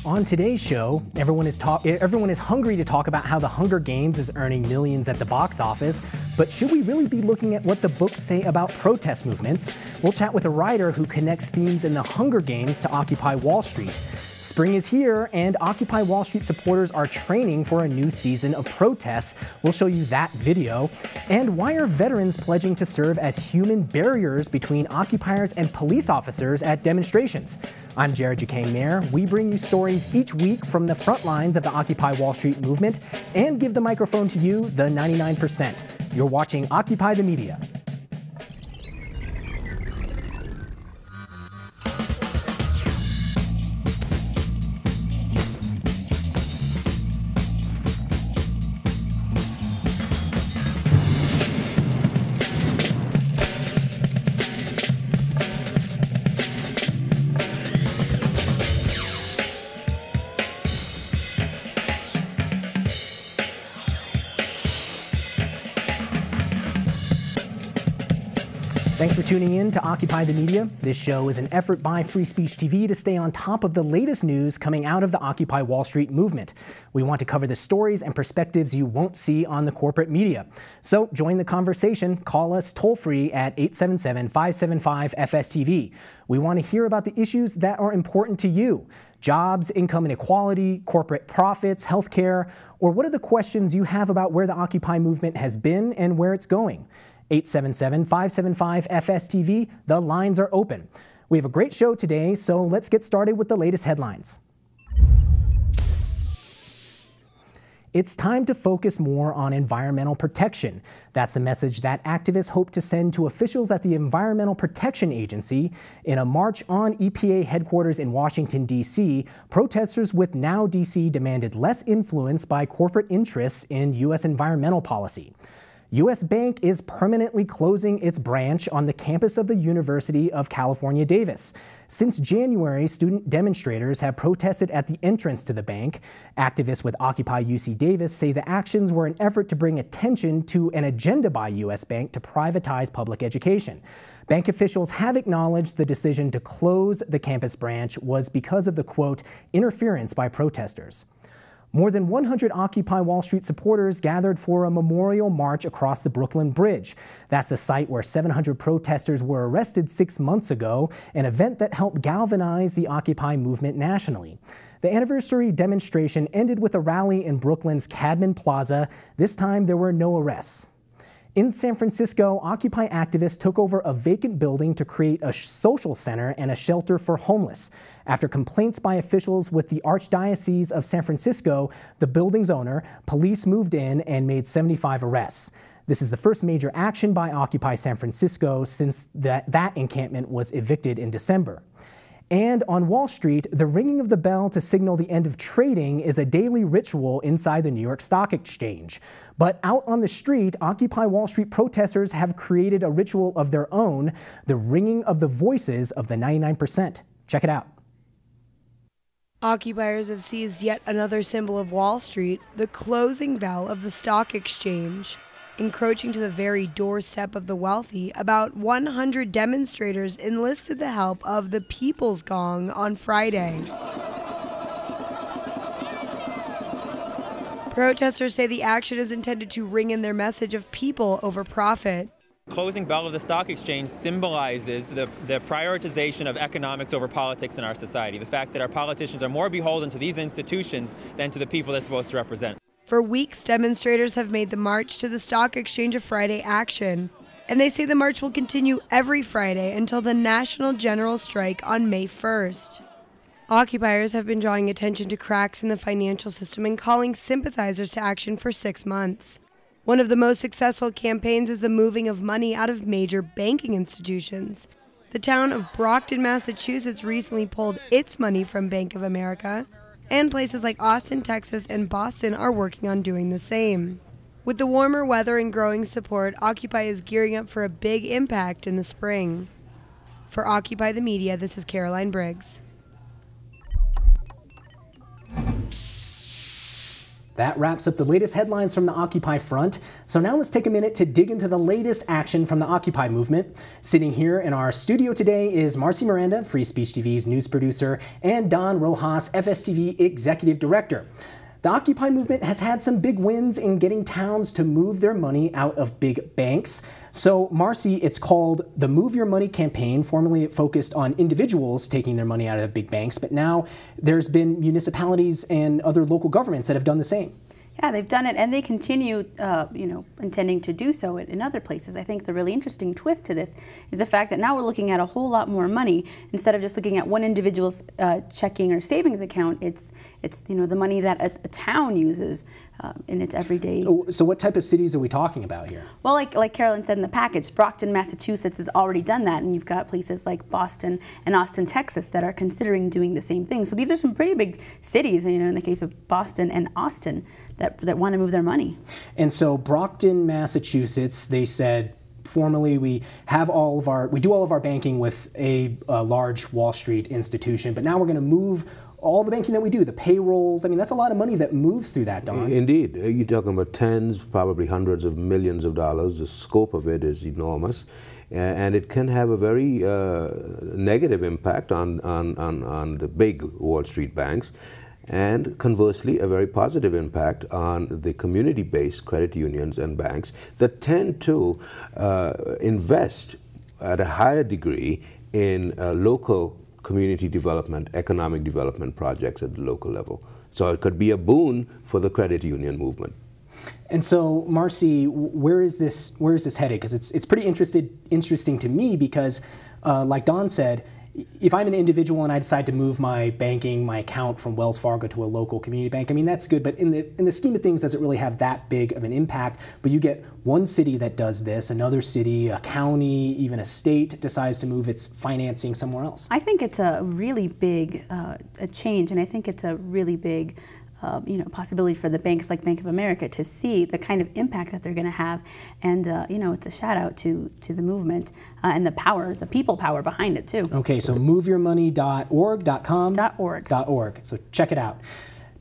On today's show, everyone is hungry to talk about how The Hunger Games is earning millions at the box office, but should we really be looking at what the books say about protest movements? We'll chat with a writer who connects themes in The Hunger Games to Occupy Wall Street. Spring is here, and Occupy Wall Street supporters are training for a new season of protests. We'll show you that video. And why are veterans pledging to serve as human barriers between occupiers and police officers at demonstrations? I'm Jared Jacquet Mayer. We bring you stories each week from the front lines of the Occupy Wall Street movement and give the microphone to you, the 99%. You're watching Occupy the Media. Thanks for tuning in to Occupy the Media. This show is an effort by Free Speech TV to stay on top of the latest news coming out of the Occupy Wall Street movement. We want to cover the stories and perspectives you won't see on the corporate media. So join the conversation. Call us toll-free at 877-575-FSTV. We want to hear about the issues that are important to you. Jobs, income inequality, corporate profits, healthcare, or what are the questions you have about where the Occupy movement has been and where it's going? 877-575-FSTV. The lines are open. We have a great show today, so let's get started with the latest headlines. It's time to focus more on environmental protection. That's the message that activists hope to send to officials at the Environmental Protection Agency. In a march on EPA headquarters in Washington, D.C., protesters with Now D.C. demanded less influence by corporate interests in U.S. environmental policy. U.S. Bank is permanently closing its branch on the campus of the University of California, Davis. Since January, student demonstrators have protested at the entrance to the bank. Activists with Occupy UC Davis say the actions were an effort to bring attention to an agenda by U.S. Bank to privatize public education. Bank officials have acknowledged the decision to close the campus branch was because of the, quote, interference by protesters. More than 100 Occupy Wall Street supporters gathered for a memorial march across the Brooklyn Bridge. That's the site where 700 protesters were arrested 6 months ago, an event that helped galvanize the Occupy movement nationally. The anniversary demonstration ended with a rally in Brooklyn's Cadman Plaza. This time there were no arrests. In San Francisco, Occupy activists took over a vacant building to create a social center and a shelter for homeless. After complaints by officials with the Archdiocese of San Francisco, the building's owner, police moved in and made 75 arrests. This is the first major action by Occupy San Francisco since that encampment was evicted in December. And on Wall Street, the ringing of the bell to signal the end of trading is a daily ritual inside the New York Stock Exchange. But out on the street, Occupy Wall Street protesters have created a ritual of their own, the ringing of the voices of the 99%. Check it out. Occupiers have seized yet another symbol of Wall Street, the closing bell of the stock exchange. Encroaching to the very doorstep of the wealthy, about 100 demonstrators enlisted the help of the People's Gong on Friday. Protesters say the action is intended to ring in their message of people over profit. Closing bell of the stock exchange symbolizes the prioritization of economics over politics in our society, the fact that our politicians are more beholden to these institutions than to the people they're supposed to represent. For weeks, demonstrators have made the march to the stock exchange a Friday action, and they say the march will continue every Friday until the national general strike on May 1st. Occupiers have been drawing attention to cracks in the financial system and calling sympathizers to action for 6 months. One of the most successful campaigns is the moving of money out of major banking institutions. The town of Brockton, Massachusetts recently pulled its money from Bank of America, and places like Austin, Texas, and Boston are working on doing the same. With the warmer weather and growing support, Occupy is gearing up for a big impact in the spring. For Occupy the Media, this is Caroline Briggs. That wraps up the latest headlines from the Occupy front. So now let's take a minute to dig into the latest action from the Occupy movement. Sitting here in our studio today is Marcy Miranda, Free Speech TV's news producer, and Don Rojas, FSTV executive director. The Occupy movement has had some big wins in getting towns to move their money out of big banks. So, Marcy, it's called the Move Your Money campaign. Formerly, it focused on individuals taking their money out of the big banks, but now there's been municipalities and other local governments that have done the same. Yeah, they've done it, and they continue, intending to do so in other places. I think the really interesting twist to this is the fact that now we're looking at a whole lot more money instead of just looking at one individual's checking or savings account. It's the money that a town uses in its everyday. So what type of cities are we talking about here? Well, like Carolyn said in the package, Brockton, Massachusetts has already done that, and you've got places like Boston and Austin, Texas that are considering doing the same thing. So these are some pretty big cities, in the case of Boston and Austin, that want to move their money. And so Brockton, Massachusetts, they said formerly we do all of our banking with a large Wall Street institution, but now we're going to move all the banking that we do, the payrolls. I mean, that's a lot of money that moves through that, Don. Indeed. You're talking about tens, probably hundreds of millions of dollars. The scope of it is enormous. And it can have a very negative impact on the big Wall Street banks, and conversely, a very positive impact on the community-based credit unions and banks that tend to invest at a higher degree in local community development, economic development projects at the local level. So it could be a boon for the credit union movement. And so, Marcy, where is this headed? Because it's pretty interesting to me because, like Don said, if I'm an individual and I decide to move my account from Wells Fargo to a local community bank, I mean, that's good, but in the scheme of things, does it really have that big of an impact? But you get one city that does this, another city, a county, even a state decides to move its financing somewhere else. I think it's a really big a change, and I think it's a really big possibility for the banks like Bank of America to see the kind of impact that they're going to have, and it's a shout out to the movement and the people power behind it too. Okay, so moveyourmoney.org.com.org. So check it out.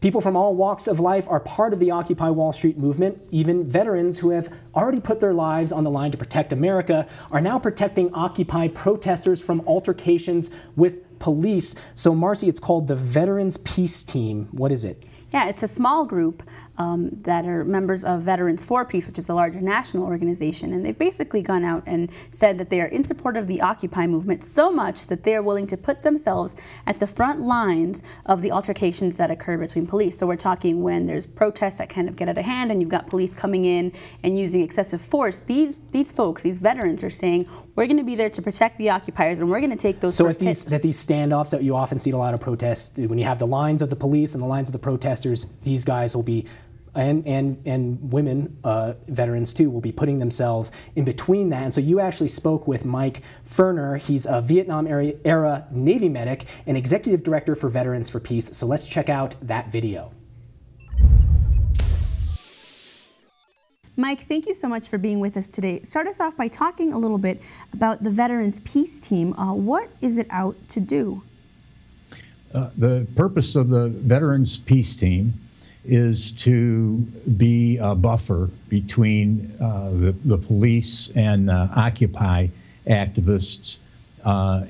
People from all walks of life are part of the Occupy Wall Street movement. Even veterans who have already put their lives on the line to protect America are now protecting Occupy protesters from altercations with police. So, Marcy, it's called the Veterans Peace Team. What is it? Yeah, it's a small group that are members of Veterans for Peace, which is a larger national organization, and they've basically gone out and said that they are in support of the Occupy movement so much that they are willing to put themselves at the front lines of the altercations that occur between police. So we're talking when there's protests that kind of get out of hand and you've got police coming in and using excessive force. These folks, these veterans, are saying, we're going to be there to protect the occupiers and we're going to take those first hits. So at these standoffs that you often see at a lot of protests, when you have the lines of the police and the lines of the protesters, these guys will be, and women, veterans too, will be putting themselves in between that. And so you actually spoke with Mike Ferner. He's a Vietnam-era Navy medic and executive director for Veterans for Peace. So let's check out that video. Mike, thank you so much for being with us today. Start us off by talking a little bit about the Veterans Peace Team. What is it out to do? The purpose of the Veterans Peace Team is to be a buffer between the police and Occupy activists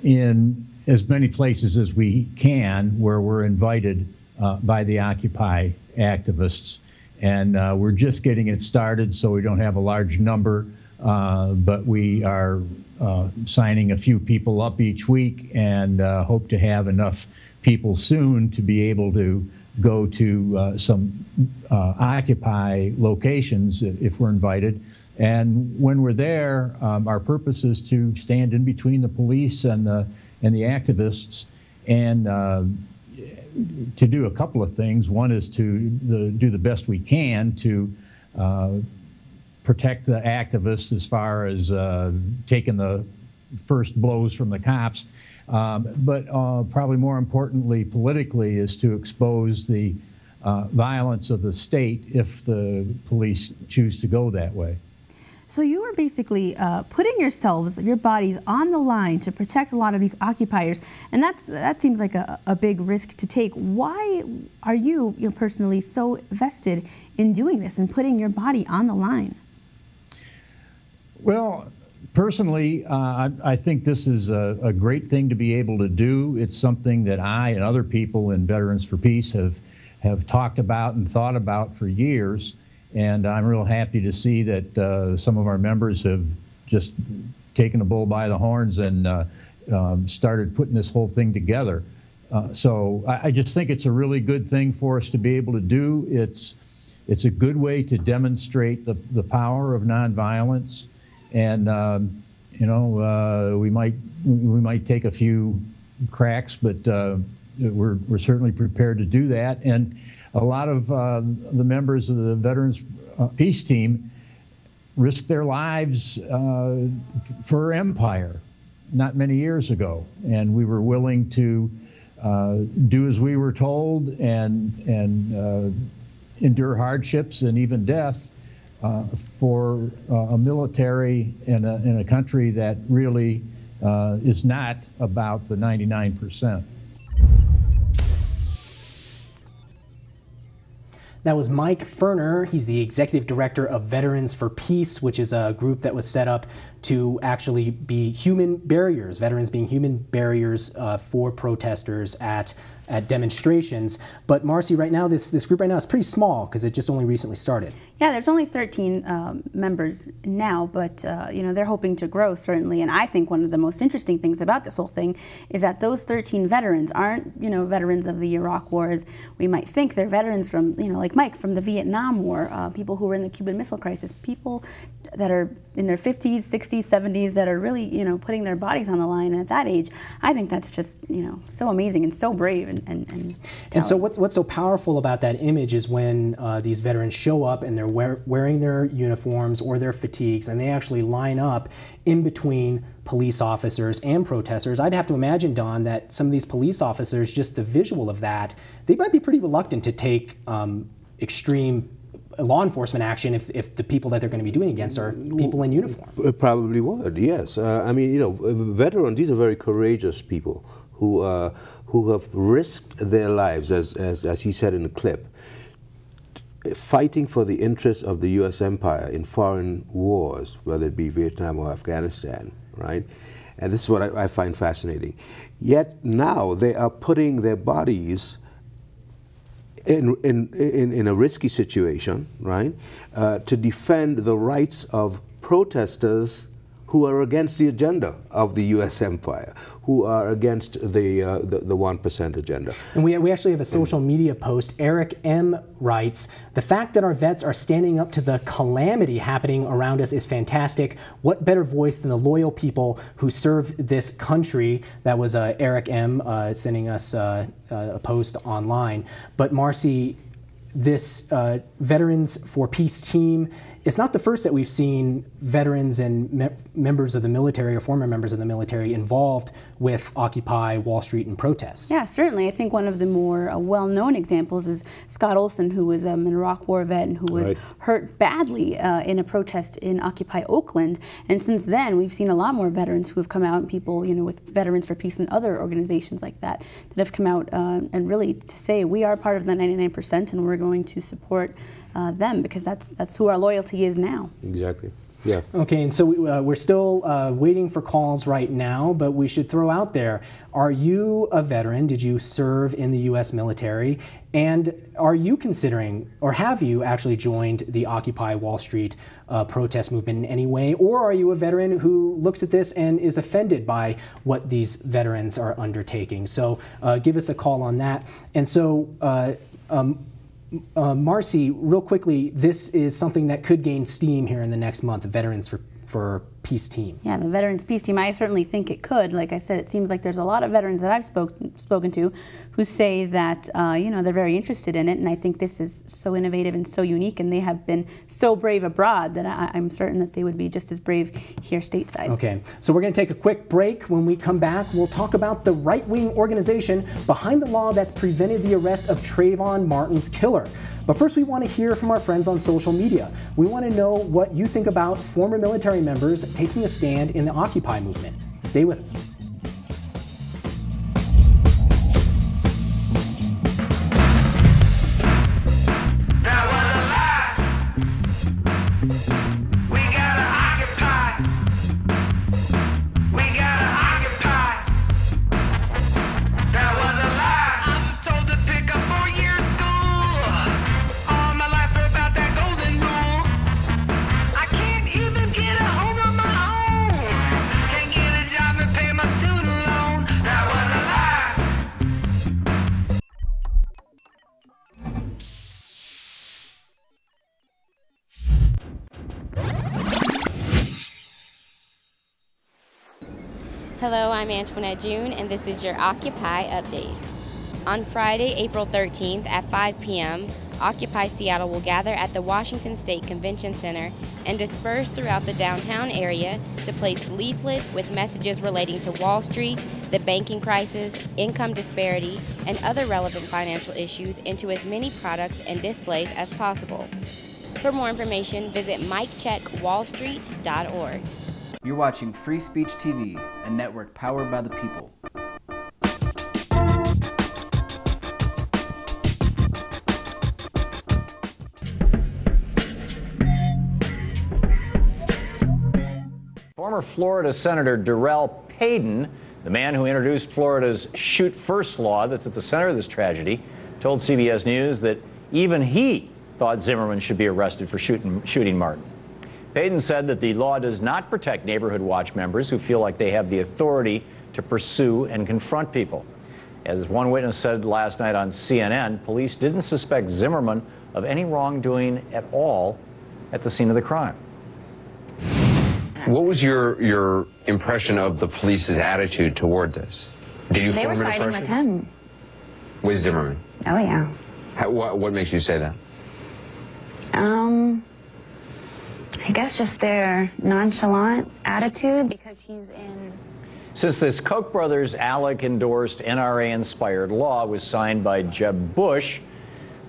in as many places as we can where we're invited by the Occupy activists. And we're just getting it started, so we don't have a large number, but we are signing a few people up each week and hope to have enough people soon to be able to go to some Occupy locations if we're invited. And when we're there, our purpose is to stand in between the police and the activists, and to do a couple of things. One is to do the best we can to protect the activists as far as taking the first blows from the cops. But probably more importantly, politically, is to expose the violence of the state if the police choose to go that way. So you were basically putting yourselves, your bodies on the line to protect a lot of these occupiers, and that seems like a big risk to take. Why are you, personally so vested in doing this and putting your body on the line? Well, personally, I think this is a great thing to be able to do. It's something that I and other people in Veterans for Peace have talked about and thought about for years. And I'm real happy to see that some of our members have just taken the bull by the horns and started putting this whole thing together. So I just think it's a really good thing for us to be able to do. It's a good way to demonstrate the power of nonviolence. And we might take a few cracks, but we're certainly prepared to do that. And a lot of the members of the Veterans Peace Team risked their lives for empire not many years ago, and we were willing to do as we were told and endure hardships and even death for a military in a country that really is not about the 99%. That was Mike Ferner. He's the executive director of Veterans for Peace, which is a group that was set up to actually be human barriers, veterans being human barriers for protesters at demonstrations. But Marcy, right now, this group right now is pretty small because it just only recently started. Yeah, there's only 13 members now, but they're hoping to grow, certainly. And I think one of the most interesting things about this whole thing is that those 13 veterans aren't, veterans of the Iraq War as we might think. They're veterans from, like Mike, from the Vietnam War, people who were in the Cuban Missile Crisis, people that are in their 50s, 60s, 70s that are really, putting their bodies on the line. And at that age, I think that's just, so amazing and so brave and so what's so powerful about that image is when these veterans show up and they're wearing their uniforms or their fatigues, and they actually line up in between police officers and protesters. I'd have to imagine, Don, that some of these police officers, just the visual of that, they might be pretty reluctant to take extreme law enforcement action if the people that they're going to be doing against are people in uniform. It probably would, yes. Veterans, these are very courageous people who have risked their lives, as he said in the clip, fighting for the interests of the U.S. empire in foreign wars, whether it be Vietnam or Afghanistan, right? And this is what I find fascinating. Yet now they are putting their bodies in a risky situation, right, to defend the rights of protesters who are against the agenda of the U.S. empire, who are against the 1% agenda. And we actually have a social media post. Eric M. writes, "The fact that our vets are standing up to the calamity happening around us is fantastic. What better voice than the loyal people who serve this country?" That was Eric M. Sending us a post online. But Marcy, this Veterans for Peace team, it's not the first that we've seen veterans and members of the military or former members of the military involved with Occupy Wall Street and protests. Yeah, certainly. I think one of the more well-known examples is Scott Olson, who was an Iraq War vet and who was hurt badly in a protest in Occupy Oakland. And since then, we've seen a lot more veterans who have come out, and people, with Veterans for Peace and other organizations like that have come out and really to say we are part of the 99% and we're going to support them, because that's who our loyalty is now. Exactly. Yeah. Okay, and so we're still waiting for calls right now, but we should throw out there, are you a veteran? Did you serve in the U.S. military? And are you considering, or have you actually joined the Occupy Wall Street protest movement in any way? Or are you a veteran who looks at this and is offended by what these veterans are undertaking? So give us a call on that. And so Marcy, real quickly, this is something that could gain steam here in the next month, Veterans for Peace Team? Yeah, the Veterans Peace Team, I certainly think it could. Like I said, it seems like there's a lot of veterans that I've spoken to who say that, you know, they're very interested in it, and I think this is so innovative and so unique, and they have been so brave abroad that I'm certain that they would be just as brave here stateside. Okay, so we're going to take a quick break. When we come back, we'll talk about the right-wing organization behind the law that's prevented the arrest of Trayvon Martin's killer. But first, we want to hear from our friends on social media. We want to know what you think about former military members taking a stand in the Occupy movement. Stay with us. Hello, I'm Antoinette June, and this is your Occupy update. On Friday, April 13th at 5 p.m., Occupy Seattle will gather at the Washington State Convention Center and disperse throughout the downtown area to place leaflets with messages relating to Wall Street, the banking crisis, income disparity, and other relevant financial issues into as many products and displays as possible. For more information, visit MikeCheckWallStreet.org. You're watching Free Speech TV, a network powered by the people. Former Florida Senator Darrell Payden, the man who introduced Florida's Shoot First law that's at the center of this tragedy, told CBS News that even he thought Zimmerman should be arrested for shooting Martin. Payden said that the law does not protect Neighborhood Watch members who feel like they have the authority to pursue and confront people. As one witness said last night on CNN, police didn't suspect Zimmerman of any wrongdoing at all at the scene of the crime. What was your impression of the police's attitude toward this? Did you They form were an siding with impression? him. With Zimmerman? Oh, yeah. What makes you say that? I guess just their nonchalant attitude because he's in. Since this Koch brothers ALEC-endorsed NRA-inspired law was signed by Jeb Bush,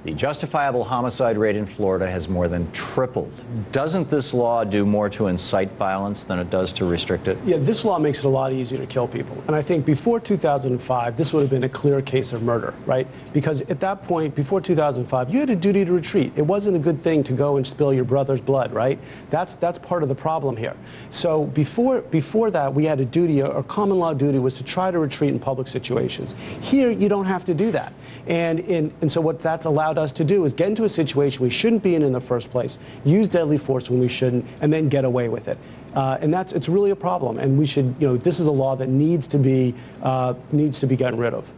the justifiable homicide rate in Florida has more than tripled. Doesn't this law do more to incite violence than it does to restrict it? Yeah, this law makes it a lot easier to kill people. And I think before 2005, this would have been a clear case of murder, right? Because at that point, before 2005, you had a duty to retreat. It wasn't a good thing to go and spill your brother's blood, right? That's part of the problem here. So before that, we had a duty, a common law duty was to try to retreat in public situations. Here, you don't have to do that. And so what that's allowed us to do is get into a situation we shouldn't be in the first place, use deadly force when we shouldn't, and then get away with it. And it's really a problem. And we should, this is a law that needs to be gotten rid of.